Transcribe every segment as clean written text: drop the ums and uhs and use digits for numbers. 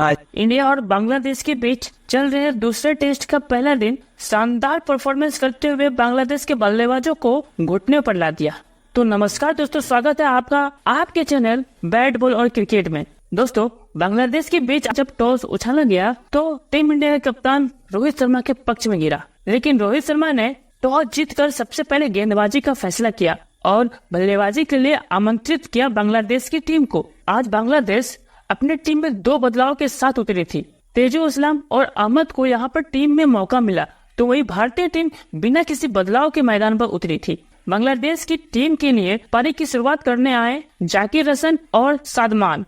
आज इंडिया और बांग्लादेश के बीच चल रहे दूसरे टेस्ट का पहला दिन शानदार परफॉर्मेंस करते हुए बांग्लादेश के बल्लेबाजों को घुटने पर ला दिया। तो नमस्कार दोस्तों, स्वागत है आपका आपके चैनल बैट बॉल और क्रिकेट में। दोस्तों, बांग्लादेश के बीच जब टॉस उछाला गया तो टीम इंडिया के कप्तान रोहित शर्मा के पक्ष में गिरा, लेकिन रोहित शर्मा ने टॉस जीतकर सबसे पहले गेंदबाजी का फैसला किया और बल्लेबाजी के लिए आमंत्रित किया बांग्लादेश की टीम को। आज बांग्लादेश अपने टीम में दो बदलाव के साथ उतरी थी। तेजू इस्लाम और अहमद को यहाँ पर टीम में मौका मिला, तो वही भारतीय टीम बिना किसी बदलाव के मैदान पर उतरी थी। बांग्लादेश की टीम के लिए पारी की शुरुआत करने आए जाकिर हसन और सादमान।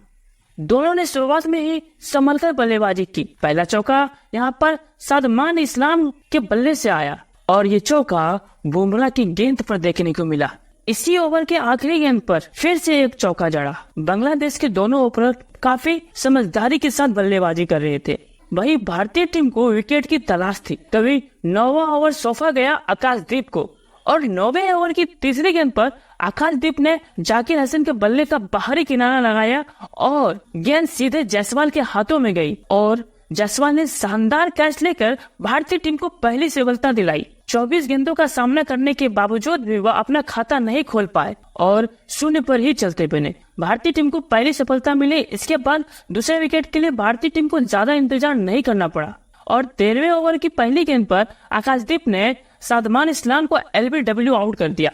दोनों ने शुरुआत में ही संभलकर बल्लेबाजी की। पहला चौका यहाँ पर सादमान इस्लाम के बल्ले से आया और ये चौका बुमराह की गेंद पर देखने को मिला। इसी ओवर के आखिरी गेंद पर फिर से एक चौका जड़ा। बांग्लादेश के दोनों ओपनर काफी समझदारी के साथ बल्लेबाजी कर रहे थे। वही भारतीय टीम को विकेट की तलाश थी। तभी 9वां ओवर सौंपा गया आकाशदीप को और 9वें ओवर की तीसरी गेंद पर आकाशदीप ने जाकिर हसन के बल्ले का बाहरी किनारा लगाया और गेंद सीधे जायसवाल के हाथों में गई और जायसवाल ने शानदार कैच लेकर भारतीय टीम को पहली सफलता दिलाई। 24 गेंदों का सामना करने के बावजूद भी वह अपना खाता नहीं खोल पाए और शून्य पर ही चलते बने। भारतीय टीम को पहली सफलता मिली। इसके बाद दूसरे विकेट के लिए भारतीय टीम को ज्यादा इंतजार नहीं करना पड़ा और 13वें ओवर की पहली गेंद पर आकाशदीप ने सादमान इस्लाम को LBW आउट कर दिया।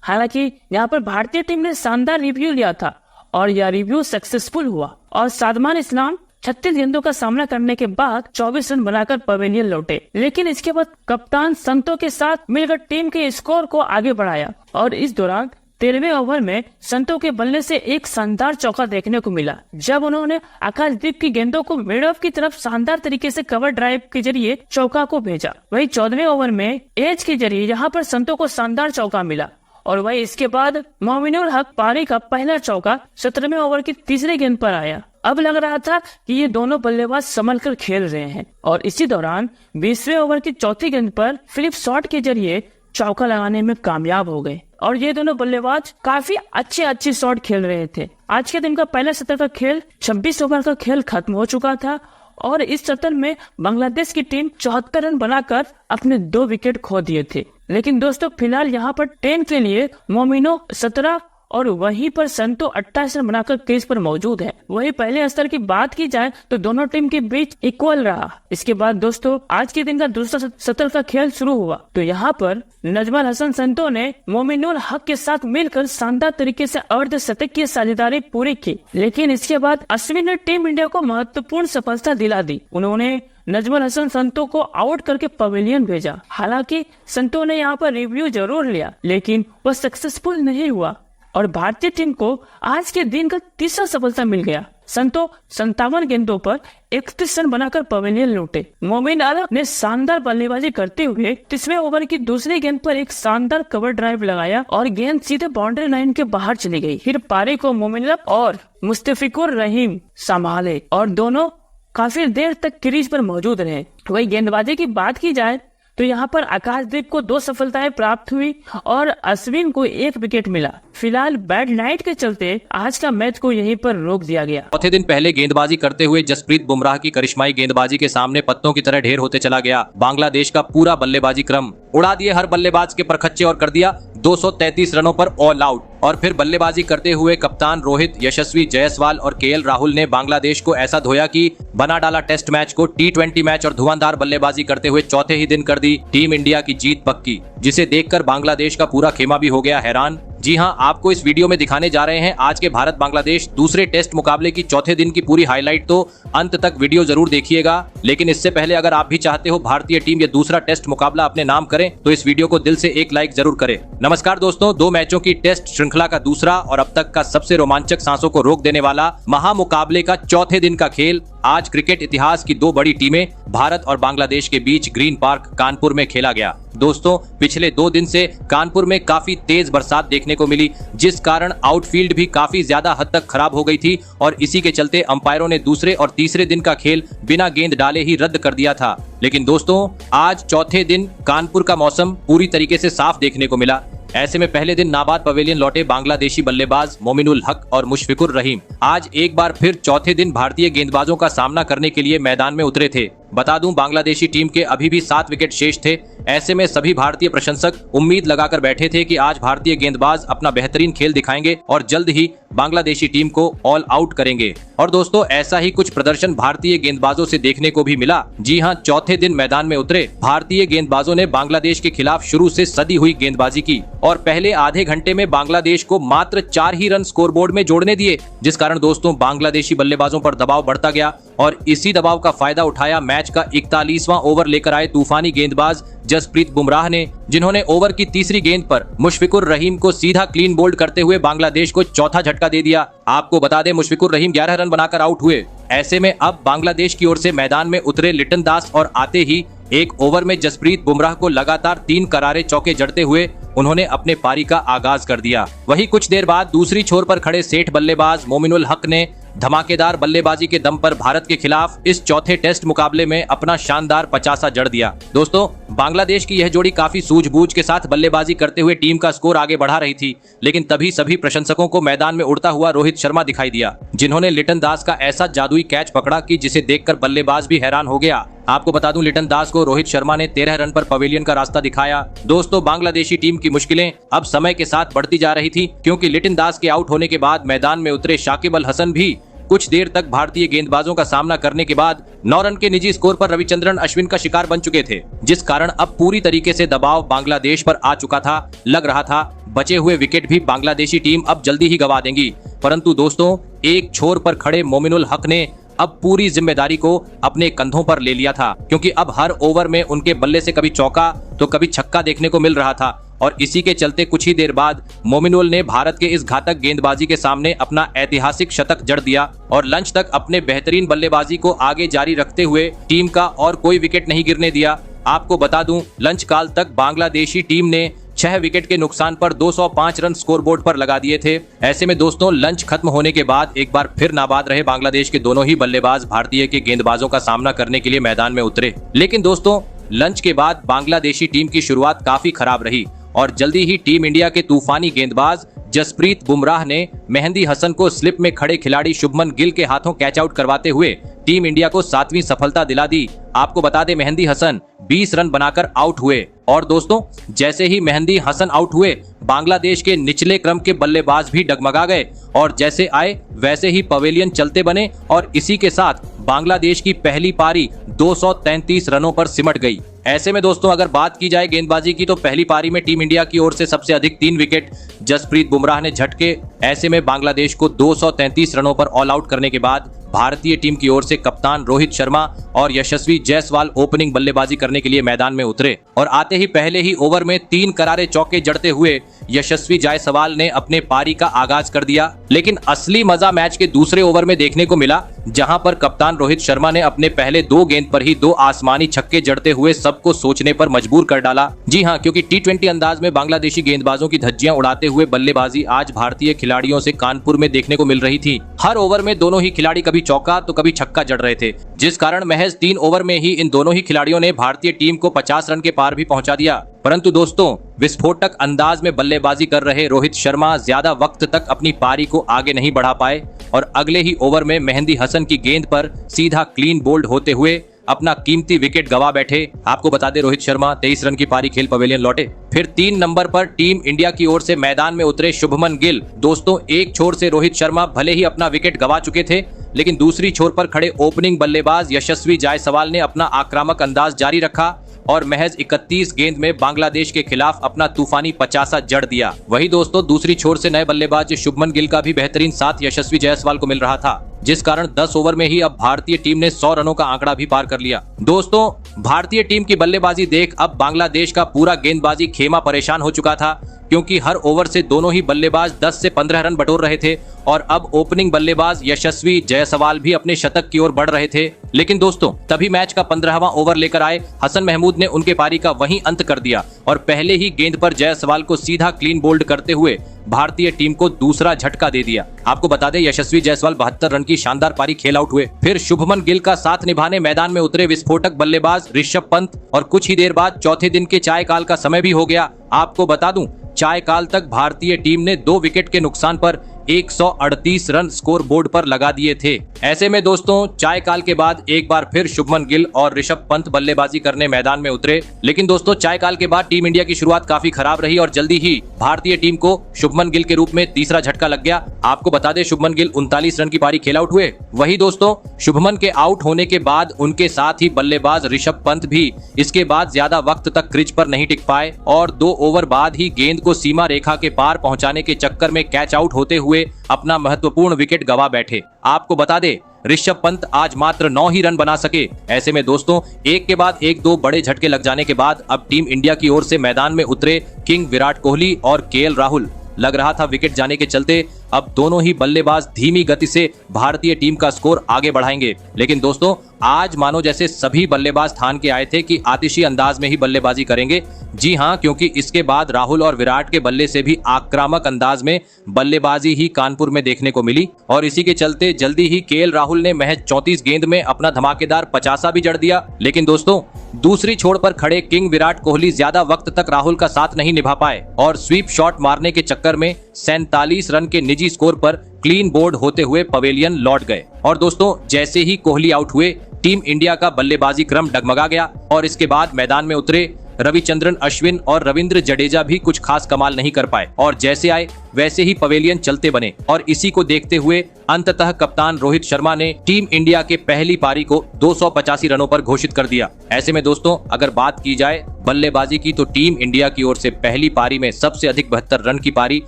हालांकि यहाँ पर भारतीय टीम ने शानदार रिव्यू लिया था और यह रिव्यू सक्सेसफुल हुआ और सादमान इस्लाम 36 गेंदों का सामना करने के बाद 24 रन बनाकर पवेलियन लौटे। लेकिन इसके बाद कप्तान संतो के साथ मिलकर टीम के स्कोर को आगे बढ़ाया और इस दौरान 13वें ओवर में संतो के बल्ले से एक शानदार चौका देखने को मिला, जब उन्होंने आकाशदीप की गेंदों को मिड ऑफ की तरफ शानदार तरीके से कवर ड्राइव के जरिए चौका को भेजा। वही 14वें ओवर में एज के जरिए यहाँ पर संतो को शानदार चौका मिला और वही इसके बाद मोमिनुल हक पारी का पहला चौका 17वें ओवर की तीसरी गेंद पर आया। अब लग रहा था कि ये दोनों बल्लेबाज संभल कर खेल रहे हैं और इसी दौरान 20वें ओवर की चौथी गेंद पर फिलिप शॉट के जरिए चौका लगाने में कामयाब हो गए और ये दोनों बल्लेबाज काफी अच्छे शॉट खेल रहे थे। आज के दिन का पहला सत्र का खेल 26 ओवर का खेल खत्म हो चुका था और इस सत्र में बांग्लादेश की टीम 74 रन बनाकर अपने 2 विकेट खो दिए थे। लेकिन दोस्तों, फिलहाल यहाँ पर 10 के लिए मोमिनो 17 और वहीं पर संतो 28 रन बनाकर क्रीज पर मौजूद है। वही पहले स्तर की बात की जाए तो दोनों टीम के बीच इक्वल रहा। इसके बाद दोस्तों, आज के दिन का दूसरा सत्र का खेल शुरू हुआ तो यहाँ पर नजमल हसन संतो ने मोमिनुल हक के साथ मिलकर शानदार तरीके से अर्धशतक की साझेदारी पूरी की। लेकिन इसके बाद अश्विन ने टीम इंडिया को महत्वपूर्ण सफलता दिला दी। उन्होंने नजमल हसन संतो को आउट करके पवेलियन भेजा। हालांकि संतो ने यहाँ पर रिव्यू जरूर लिया, लेकिन वह सक्सेसफुल नहीं हुआ और भारतीय टीम को आज के दिन का तीसरा सफलता मिल गया। संतो 57 गेंदों पर 31 रन बनाकर पवेलियन लौटे। मोमिन अली ने शानदार बल्लेबाजी करते हुए 30वें ओवर की दूसरी गेंद पर एक शानदार कवर ड्राइव लगाया और गेंद सीधे बाउंड्री लाइन के बाहर चली गई। फिर पारी को मोमिन अली और मुस्तफिकुर रहीम संभाले और दोनों काफी देर तक क्रीज पर मौजूद रहे। वही गेंदबाजी की बात की जाए तो यहाँ पर आकाशदीप को 2 सफलताएं प्राप्त हुई और अश्विन को 1 विकेट मिला। फिलहाल बैड नाइट के चलते आज का मैच को यहीं पर रोक दिया गया। चौथे दिन पहले गेंदबाजी करते हुए जसप्रीत बुमराह की करिश्माई गेंदबाजी के सामने पत्तों की तरह ढेर होते चला गया। बांग्लादेश का पूरा बल्लेबाजी क्रम उड़ा दिए हर बल्लेबाज के परखच्चे और कर दिया 233 रनों पर ऑल आउट। और फिर बल्लेबाजी करते हुए कप्तान रोहित, यशस्वी जायसवाल और KL राहुल ने बांग्लादेश को ऐसा धोया कि बना डाला टेस्ट मैच को T20 मैच और धुआंधार बल्लेबाजी करते हुए चौथे ही दिन कर दी टीम इंडिया की जीत पक्की, जिसे देखकर बांग्लादेश का पूरा खेमा भी हो गया हैरान। जी हां, आपको इस वीडियो में दिखाने जा रहे हैं आज के भारत बांग्लादेश दूसरे टेस्ट मुकाबले की चौथे दिन की पूरी हाईलाइट, तो अंत तक वीडियो जरूर देखिएगा। लेकिन इससे पहले अगर आप भी चाहते हो भारतीय टीम ये दूसरा टेस्ट मुकाबला अपने नाम करे तो इस वीडियो को दिल से एक लाइक जरूर करें। नमस्कार दोस्तों, 2 मैचों की टेस्ट श्रृंखला का दूसरा और अब तक का सबसे रोमांचक, सांसों को रोक देने वाला महामुकाबले का चौथे दिन का खेल आज क्रिकेट इतिहास की 2 बड़ी टीमें भारत और बांग्लादेश के बीच ग्रीन पार्क कानपुर में खेला गया। दोस्तों, पिछले 2 दिन से कानपुर में काफी तेज बरसात देखने को मिली, जिस कारण आउटफील्ड भी काफी ज्यादा हद तक खराब हो गई थी और इसी के चलते अंपायरों ने दूसरे और तीसरे दिन का खेल बिना गेंद डाले ही रद्द कर दिया था। लेकिन दोस्तों, आज चौथे दिन कानपुर का मौसम पूरी तरीके से साफ देखने को मिला। ऐसे में पहले दिन नाबाद पवेलियन लौटे बांग्लादेशी बल्लेबाज मोमिनुल हक और मुशफिकुर रहीम आज एक बार फिर चौथे दिन भारतीय गेंदबाजों का सामना करने के लिए मैदान में उतरे थे। बता दूं, बांग्लादेशी टीम के अभी भी 7 विकेट शेष थे। ऐसे में सभी भारतीय प्रशंसक उम्मीद लगाकर बैठे थे कि आज भारतीय गेंदबाज अपना बेहतरीन खेल दिखाएंगे और जल्द ही बांग्लादेशी टीम को ऑल आउट करेंगे। और दोस्तों, ऐसा ही कुछ प्रदर्शन भारतीय गेंदबाजों से देखने को भी मिला। जी हां, चौथे दिन मैदान में उतरे भारतीय गेंदबाजों ने बांग्लादेश के खिलाफ शुरू से सदी हुई गेंदबाजी की और पहले आधे घंटे में बांग्लादेश को मात्र 4 ही रन स्कोरबोर्ड में जोड़ने दिए, जिस कारण दोस्तों बांग्लादेशी बल्लेबाजों पर दबाव बढ़ता गया और इसी दबाव का फायदा उठाया मैच का 41वां ओवर लेकर आए तूफानी गेंदबाज जसप्रीत बुमराह ने, जिन्होंने ओवर की तीसरी गेंद पर मुशफिकुर रहीम को सीधा क्लीन बोल्ड करते हुए बांग्लादेश को चौथा झटका दे दिया। आपको बता दें, मुशफिकुर रहीम 11 रन बनाकर आउट हुए। ऐसे में अब बांग्लादेश की ओर से मैदान में उतरे लिटन दास और आते ही एक ओवर में जसप्रीत बुमराह को लगातार 3 करारे चौके जड़ते हुए उन्होंने अपने पारी का आगाज कर दिया। वहीं कुछ देर बाद दूसरी छोर पर खड़े सेठ बल्लेबाज मोमिनुल हक ने धमाकेदार बल्लेबाजी के दम पर भारत के खिलाफ इस चौथे टेस्ट मुकाबले में अपना शानदार 50 जड़ दिया। दोस्तों, बांग्लादेश की यह जोड़ी काफी सूझबूझ के साथ बल्लेबाजी करते हुए टीम का स्कोर आगे बढ़ा रही थी, लेकिन तभी सभी प्रशंसकों को मैदान में उड़ता हुआ रोहित शर्मा दिखाई दिया, जिन्होंने लिटन दास का ऐसा जादुई कैच पकड़ा कि जिसे देखकर बल्लेबाज भी हैरान हो गया। आपको बता दूं, लिटन दास को रोहित शर्मा ने 13 रन पर पवेलियन का रास्ता दिखाया। दोस्तों, बांग्लादेशी टीम की मुश्किलें अब समय के साथ बढ़ती जा रही थी, क्योंकि लिटन दास के आउट होने के बाद मैदान में उतरे शाकिब अल हसन भी कुछ देर तक भारतीय गेंदबाजों का सामना करने के बाद 9 रन के निजी स्कोर पर रविचंद्रन अश्विन का शिकार बन चुके थे, जिस कारण अब पूरी तरीके से दबाव बांग्लादेश पर आ चुका था। लग रहा था बचे हुए विकेट भी बांग्लादेशी टीम अब जल्दी ही गंवा देंगी, परंतु दोस्तों एक छोर पर खड़े मोमिनुल हक ने अब पूरी जिम्मेदारी को अपने कंधों पर ले लिया था, क्योंकि अब हर ओवर में उनके बल्ले से कभी चौका तो कभी छक्का देखने को मिल रहा था। और इसी के चलते कुछ ही देर बाद मोमिनुल ने भारत के इस घातक गेंदबाजी के सामने अपना ऐतिहासिक शतक जड़ दिया और लंच तक अपने बेहतरीन बल्लेबाजी को आगे जारी रखते हुए टीम का और कोई विकेट नहीं गिरने दिया। आपको बता दूं, लंच काल तक बांग्लादेशी टीम ने 6 विकेट के नुकसान पर 205 रन स्कोरबोर्ड पर लगा दिए थे। ऐसे में दोस्तों, लंच खत्म होने के बाद एक बार फिर नाबाद रहे बांग्लादेश के दोनों ही बल्लेबाज भारतीय के गेंदबाजों का सामना करने के लिए मैदान में उतरे। लेकिन दोस्तों, लंच के बाद बांग्लादेशी टीम की शुरुआत काफी खराब रही और जल्दी ही टीम इंडिया के तूफानी गेंदबाज जसप्रीत बुमराह ने मेहंदी हसन को स्लिप में खड़े खिलाड़ी शुभमन गिल के हाथों कैच आउट करवाते हुए टीम इंडिया को 7वीं सफलता दिला दी। आपको बता दें, मेहंदी हसन 20 रन बनाकर आउट हुए और दोस्तों जैसे ही मेहंदी हसन आउट हुए, बांग्लादेश के निचले क्रम के बल्लेबाज भी डगमगा गए और जैसे आए वैसे ही पवेलियन चलते बने और इसी के साथ बांग्लादेश की पहली पारी 233 रनों पर सिमट गई। ऐसे में दोस्तों अगर बात की जाए गेंदबाजी की, तो पहली पारी में टीम इंडिया की ओर से सबसे अधिक 3 विकेट जसप्रीत बुमराह ने झटके। ऐसे में बांग्लादेश को 233 रनों पर ऑल आउट करने के बाद भारतीय टीम की ओर से कप्तान रोहित शर्मा और यशस्वी जायसवाल ओपनिंग बल्लेबाजी करने के लिए मैदान में उतरे और आते ही पहले ही ओवर में 3 करारे चौके जड़ते हुए यशस्वी जायसवाल ने अपने पारी का आगाज कर दिया। लेकिन असली मजा मैच के दूसरे ओवर में देखने को मिला, जहां पर कप्तान रोहित शर्मा ने अपने पहले 2 गेंद पर ही 2 आसमानी छक्के जड़ते हुए सबको सोचने पर मजबूर कर डाला। जी हां, क्योंकि T20 अंदाज में बांग्लादेशी गेंदबाजों की धज्जियां उड़ाते हुए बल्लेबाजी आज भारतीय खिलाड़ियों से कानपुर में देखने को मिल रही थी। हर ओवर में दोनों ही खिलाड़ी कभी चौका तो कभी छक्का जड़ रहे थे, जिस कारण महज 3 ओवर में ही इन दोनों ही खिलाड़ियों ने भारतीय टीम को 50 रन के पार भी पहुंचा दिया। परंतु दोस्तों, विस्फोटक अंदाज में बल्लेबाजी कर रहे रोहित शर्मा ज्यादा वक्त तक अपनी पारी को आगे नहीं बढ़ा पाए और अगले ही ओवर में मेहंदी हसन की गेंद पर सीधा क्लीन बोल्ड होते हुए अपना कीमती विकेट गवा बैठे। आपको बता दें, रोहित शर्मा 23 रन की पारी खेल पवेलियन लौटे। फिर 3 नंबर पर टीम इंडिया की ओर से मैदान में उतरे शुभमन गिल। दोस्तों, एक छोर से रोहित शर्मा भले ही अपना विकेट गवा चुके थे, लेकिन दूसरी छोर पर खड़े ओपनिंग बल्लेबाज यशस्वी जायसवाल ने अपना आक्रामक अंदाज जारी रखा और महज 31 गेंद में बांग्लादेश के खिलाफ अपना तूफानी 50 जड़ दिया। वही दोस्तों, दूसरी छोर से नए बल्लेबाज शुभमन गिल का भी बेहतरीन साथ यशस्वी जायसवाल को मिल रहा था, जिस कारण 10 ओवर में ही अब भारतीय टीम ने 100 रनों का आंकड़ा भी पार कर लिया। दोस्तों, भारतीय टीम की बल्लेबाजी देख अब बांग्लादेश का पूरा गेंदबाजी खेमा परेशान हो चुका था, क्योंकि हर ओवर से दोनों ही बल्लेबाज 10 से 15 रन बटोर रहे थे और अब ओपनिंग बल्लेबाज यशस्वी जायसवाल भी अपने शतक की ओर बढ़ रहे थे। लेकिन दोस्तों, तभी मैच का 15वां ओवर लेकर आए हसन महमूद ने उनके पारी का वहीं अंत कर दिया और पहले ही गेंद पर जायसवाल को सीधा क्लीन बोल्ड करते हुए भारतीय टीम को दूसरा झटका दे दिया। आपको बता दें, यशस्वी जायसवाल 72 रन की शानदार पारी खेल आउट हुए। फिर शुभमन गिल का साथ निभाने मैदान में उतरे विस्फोटक बल्लेबाज ऋषभ पंत और कुछ ही देर बाद चौथे दिन के चाय काल का समय भी हो गया। आपको बता दूं, चायकाल तक भारतीय टीम ने 2 विकेट के नुकसान पर 138 रन स्कोर बोर्ड पर लगा दिए थे। ऐसे में दोस्तों चायकाल के बाद एक बार फिर शुभमन गिल और ऋषभ पंत बल्लेबाजी करने मैदान में उतरे। लेकिन दोस्तों चायकाल के बाद टीम इंडिया की शुरुआत काफी खराब रही और जल्दी ही भारतीय टीम को शुभमन गिल के रूप में तीसरा झटका लग गया। आपको बता दें शुभमन गिल 39 रन की पारी खेल आउट हुए। वही दोस्तों शुभमन के आउट होने के बाद उनके साथ ही बल्लेबाज ऋषभ पंत भी इसके बाद ज्यादा वक्त तक क्रीज पर नहीं टिक पाए और 2 ओवर बाद ही गेंद को सीमा रेखा के पार पहुंचाने के चक्कर में कैच आउट होते हुए अपना महत्वपूर्ण विकेट गवा बैठे। आपको बता दें ऋषभ पंत आज मात्र 9 ही रन बना सके। ऐसे में दोस्तों एक के बाद एक 2 बड़े झटके लग जाने के बाद अब टीम इंडिया की ओर से मैदान में उतरे किंग विराट कोहली और केएल राहुल। लग रहा था विकेट जाने के चलते अब दोनों ही बल्लेबाज धीमी गति से भारतीय टीम का स्कोर आगे बढ़ाएंगे। लेकिन दोस्तों आज मानो जैसे सभी बल्लेबाज ठान के आए थे कि आतिशी अंदाज में ही बल्लेबाजी करेंगे। जी हां, क्योंकि इसके बाद राहुल और विराट के बल्ले से भी आक्रामक अंदाज में बल्लेबाजी ही कानपुर में देखने को मिली और इसी के चलते जल्दी ही केएल राहुल ने महज 34 गेंद में अपना धमाकेदार 50 भी जड़ दिया। लेकिन दोस्तों दूसरी छोर पर खड़े किंग विराट कोहली ज्यादा वक्त तक राहुल का साथ नहीं निभा पाए और स्वीप शॉट मारने के चक्कर में 47 रन के निजी स्कोर पर क्लीन बोर्ड होते हुए पवेलियन लौट गए। और दोस्तों जैसे ही कोहली आउट हुए टीम इंडिया का बल्लेबाजी क्रम डगमगा गया और इसके बाद मैदान में उतरे रविचंद्रन अश्विन और रविंद्र जडेजा भी कुछ खास कमाल नहीं कर पाए और जैसे आए वैसे ही पवेलियन चलते बने। और इसी को देखते हुए अंततः कप्तान रोहित शर्मा ने टीम इंडिया के पहली पारी को 285 रनों पर घोषित कर दिया। ऐसे में दोस्तों अगर बात की जाए बल्लेबाजी की तो टीम इंडिया की ओर से पहली पारी में सबसे अधिक 72 रन की पारी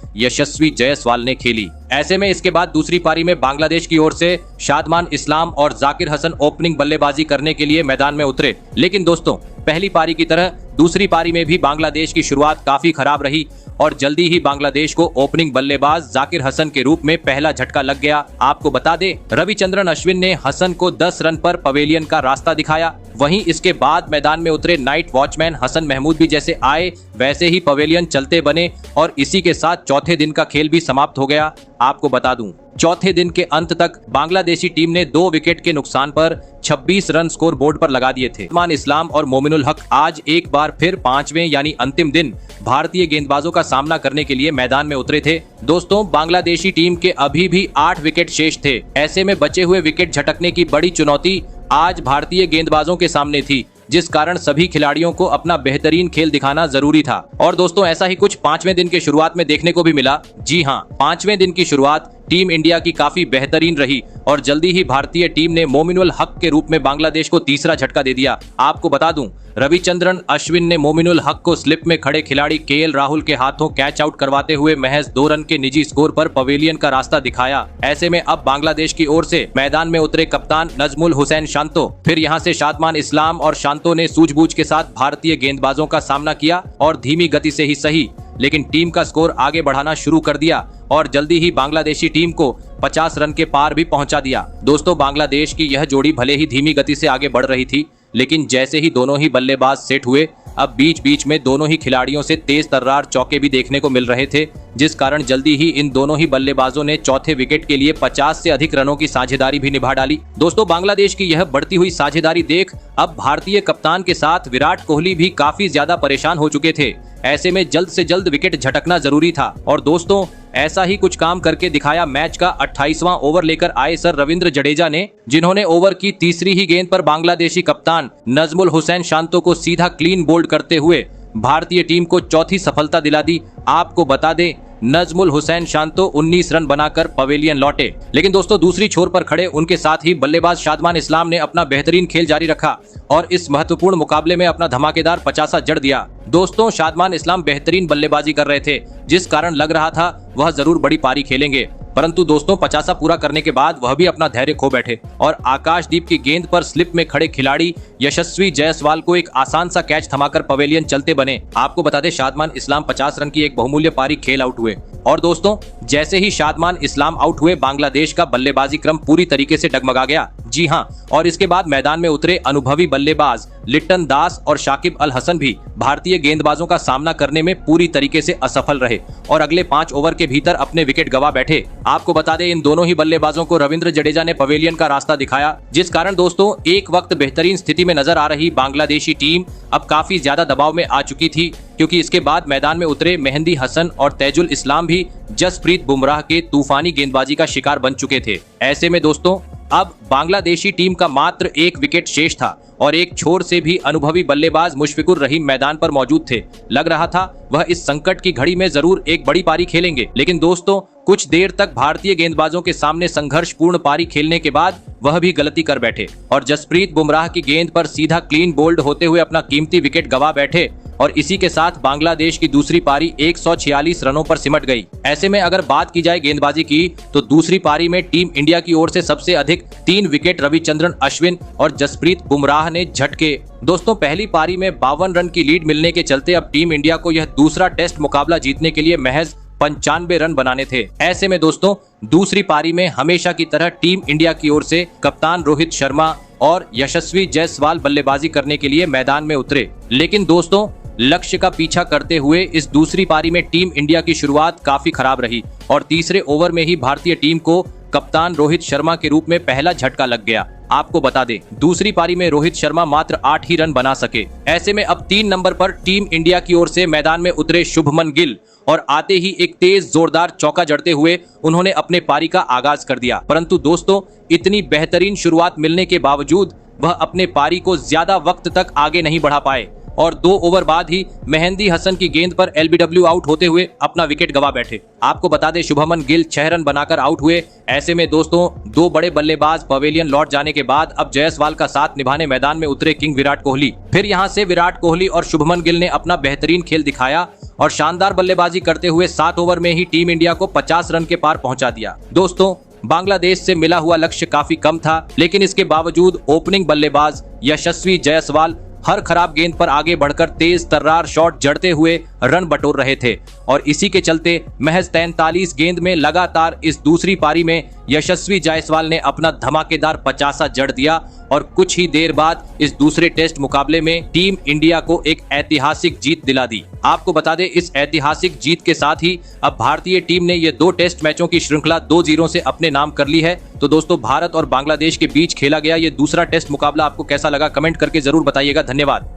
यशस्वी जायसवाल ने खेली। ऐसे में इसके बाद दूसरी पारी में बांग्लादेश की ओर से शादमान इस्लाम और जाकिर हसन ओपनिंग बल्लेबाजी करने के लिए मैदान में उतरे। लेकिन दोस्तों पहली पारी की तरह दूसरी पारी में भी बांग्लादेश की शुरुआत काफी खराब रही और जल्दी ही बांग्लादेश को ओपनिंग बल्लेबाज जाकिर हसन के रूप में पहला झटका लग गया। आपको बता दें रविचंद्रन अश्विन ने हसन को 10 रन पर पवेलियन का रास्ता दिखाया। वहीं इसके बाद मैदान में उतरे नाइट वॉचमैन हसन महमूद भी जैसे आए वैसे ही पवेलियन चलते बने और इसी के साथ चौथे दिन का खेल भी समाप्त हो गया। आपको बता दूं चौथे दिन के अंत तक बांग्लादेशी टीम ने 2 विकेट के नुकसान पर 26 रन स्कोर बोर्ड पर लगा दिए थे। मान इस्लाम और मोमिनुल हक आज एक बार फिर 5वें यानी अंतिम दिन भारतीय गेंदबाजों का सामना करने के लिए मैदान में उतरे थे। दोस्तों बांग्लादेशी टीम के अभी भी 8 विकेट शेष थे। ऐसे में बचे हुए विकेट झटकने की बड़ी चुनौती आज भारतीय गेंदबाजों के सामने थी, जिस कारण सभी खिलाड़ियों को अपना बेहतरीन खेल दिखाना जरूरी था। और दोस्तों ऐसा ही कुछ 5वें दिन के शुरुआत में देखने को भी मिला। जी हां, 5वें दिन की शुरुआत टीम इंडिया की काफी बेहतरीन रही और जल्दी ही भारतीय टीम ने मोमिनुल हक के रूप में बांग्लादेश को तीसरा झटका दे दिया। आपको बता दूं रविचंद्रन अश्विन ने मोमिनुल हक को स्लिप में खड़े खिलाड़ी केएल राहुल के हाथों कैच आउट करवाते हुए महज 2 रन के निजी स्कोर पर पवेलियन का रास्ता दिखाया। ऐसे में अब बांग्लादेश की ओर से मैदान में उतरे कप्तान नजमुल हुसैन शांतो, फिर यहां से शादमान इस्लाम और शांतो ने सूझबूझ के साथ भारतीय गेंदबाजों का सामना किया और धीमी गति से ही सही लेकिन टीम का स्कोर आगे बढ़ाना शुरू कर दिया और जल्दी ही बांग्लादेशी टीम को 50 रन के पार भी पहुंचा दिया। दोस्तों बांग्लादेश की यह जोड़ी भले ही धीमी गति से आगे बढ़ रही थी लेकिन जैसे ही दोनों ही बल्लेबाज सेट हुए अब बीच बीच में दोनों ही खिलाड़ियों से तेज तर्रार चौके भी देखने को मिल रहे थे, जिस कारण जल्दी ही इन दोनों ही बल्लेबाजों ने चौथे विकेट के लिए 50 से अधिक रनों की साझेदारी भी निभा डाली। दोस्तों बांग्लादेश की यह बढ़ती हुई साझेदारी देख अब भारतीय कप्तान के साथ विराट कोहली भी काफी ज्यादा परेशान हो चुके थे। ऐसे में जल्द से जल्द विकेट झटकना जरूरी था और दोस्तों ऐसा ही कुछ काम करके दिखाया मैच का 28वां ओवर लेकर आए सर रविंद्र जडेजा ने, जिन्होंने ओवर की तीसरी ही गेंद पर बांग्लादेशी कप्तान नजमुल हुसैन शांतो को सीधा क्लीन बोल्ड करते हुए भारतीय टीम को चौथी सफलता दिला दी। आपको बता दें नजमुल हुसैन शांतो 19 रन बनाकर पवेलियन लौटे। लेकिन दोस्तों दूसरी छोर पर खड़े उनके साथ ही बल्लेबाज शादमान इस्लाम ने अपना बेहतरीन खेल जारी रखा और इस महत्वपूर्ण मुकाबले में अपना धमाकेदार 50 जड़ दिया। दोस्तों शादमान इस्लाम बेहतरीन बल्लेबाजी कर रहे थे, जिस कारण लग रहा था वह जरूर बड़ी पारी खेलेंगे, परंतु दोस्तों 50 पूरा करने के बाद वह भी अपना धैर्य खो बैठे और आकाशदीप की गेंद पर स्लिप में खड़े खिलाड़ी यशस्वी जायसवाल को एक आसान सा कैच थमाकर पवेलियन चलते बने। आपको बता दें शादमान इस्लाम 50 रन की एक बहुमूल्य पारी खेल आउट हुए और दोस्तों जैसे ही शादमान इस्लाम आउट हुए बांग्लादेश का बल्लेबाजी क्रम पूरी तरीके से डगमगा गया। जी हां, और इसके बाद मैदान में उतरे अनुभवी बल्लेबाज लिट्टन दास और शाकिब अल हसन भी भारतीय गेंदबाजों का सामना करने में पूरी तरीके से असफल रहे और अगले 5 ओवर के भीतर अपने विकेट गंवा बैठे। आपको बता दें, इन दोनों ही बल्लेबाजों को रविंद्र जडेजा ने पवेलियन का रास्ता दिखाया, जिस कारण दोस्तों एक वक्त बेहतरीन स्थिति में नजर आ रही बांग्लादेशी टीम अब काफी ज्यादा दबाव में आ चुकी थी, क्योंकि इसके बाद मैदान में उतरे मेहंदी हसन और तेजुल इस्लाम भी जसप्रीत बुमराह के तूफानी गेंदबाजी का शिकार बन चुके थे। ऐसे में दोस्तों अब बांग्लादेशी टीम का मात्र 1 विकेट शेष था और एक छोर से भी अनुभवी बल्लेबाज मुशफिकुर रहीम मैदान पर मौजूद थे। लग रहा था वह इस संकट की घड़ी में जरूर एक बड़ी पारी खेलेंगे, लेकिन दोस्तों कुछ देर तक भारतीय गेंदबाजों के सामने संघर्षपूर्ण पारी खेलने के बाद वह भी गलती कर बैठे और जसप्रीत बुमराह की गेंद पर सीधा क्लीन बोल्ड होते हुए अपना कीमती विकेट गंवा बैठे और इसी के साथ बांग्लादेश की दूसरी पारी 146 रनों पर सिमट गई। ऐसे में अगर बात की जाए गेंदबाजी की, तो दूसरी पारी में टीम इंडिया की ओर से सबसे अधिक 3 विकेट रविचंद्रन अश्विन और जसप्रीत बुमराह ने झटके। दोस्तों पहली पारी में 52 रन की लीड मिलने के चलते अब टीम इंडिया को यह दूसरा टेस्ट मुकाबला जीतने के लिए महज 95 रन बनाने थे। ऐसे में दोस्तों दूसरी पारी में हमेशा की तरह टीम इंडिया की ओर से कप्तान रोहित शर्मा और यशस्वी जायसवाल बल्लेबाजी करने के लिए मैदान में उतरे, लेकिन दोस्तों लक्ष्य का पीछा करते हुए इस दूसरी पारी में टीम इंडिया की शुरुआत काफी खराब रही और तीसरे ओवर में ही भारतीय टीम को कप्तान रोहित शर्मा के रूप में पहला झटका लग गया। आपको बता दें, दूसरी पारी में रोहित शर्मा मात्र 8 ही रन बना सके। ऐसे में अब 3 नंबर पर टीम इंडिया की ओर से मैदान में उतरे शुभमन गिल और आते ही एक तेज जोरदार चौका जड़ते हुए उन्होंने अपने पारी का आगाज कर दिया। परंतु दोस्तों इतनी बेहतरीन शुरुआत मिलने के बावजूद वह अपने पारी को ज्यादा वक्त तक आगे नहीं बढ़ा पाए और 2 ओवर बाद ही मेहंदी हसन की गेंद पर एलबीडब्ल्यू आउट होते हुए अपना विकेट गंवा बैठे। आपको बता दें, शुभमन गिल 6 रन बनाकर आउट हुए। ऐसे में दोस्तों 2 बड़े बल्लेबाज पवेलियन लौट जाने के बाद अब जायसवाल का साथ निभाने मैदान में उतरे किंग विराट कोहली। फिर यहां से विराट कोहली और शुभमन गिल ने अपना बेहतरीन खेल दिखाया और शानदार बल्लेबाजी करते हुए 7 ओवर में ही टीम इंडिया को 50 रन के पार पहुंचा दिया। दोस्तों बांग्लादेश से मिला हुआ लक्ष्य काफी कम था, लेकिन इसके बावजूद ओपनिंग बल्लेबाज यशस्वी जायसवाल हर खराब गेंद पर आगे बढ़कर तेज तर्रार शॉट जड़ते हुए रन बटोर रहे थे और इसी के चलते महज 43 गेंद में लगातार इस दूसरी पारी में यशस्वी जायसवाल ने अपना धमाकेदार 50 जड़ दिया और कुछ ही देर बाद इस दूसरे टेस्ट मुकाबले में टीम इंडिया को एक ऐतिहासिक जीत दिला दी। आपको बता दें, इस ऐतिहासिक जीत के साथ ही अब भारतीय टीम ने ये 2 टेस्ट मैचों की श्रृंखला 2-0 से अपने नाम कर ली है। तो दोस्तों भारत और बांग्लादेश के बीच खेला गया ये दूसरा टेस्ट मुकाबला आपको कैसा लगा, कमेंट करके जरूर बताइएगा। धन्यवाद।